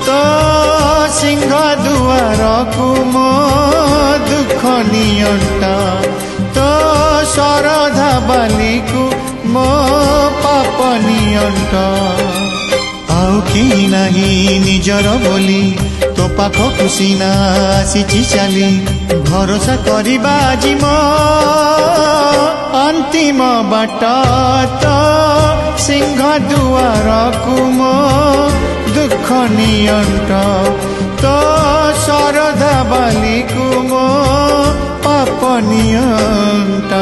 तो सिंह दुआर को मो दुख नियंट तो शरधा बाली को मो पाप नियंट आउ कि नहीं निजर बोली तो पाख खुशी ना आसी चली भरोसा करवा जिम अंतिम बाट तो सिंह दुआर को मो दुख नियंट तो शरधा बाली को मो पाप नियंट।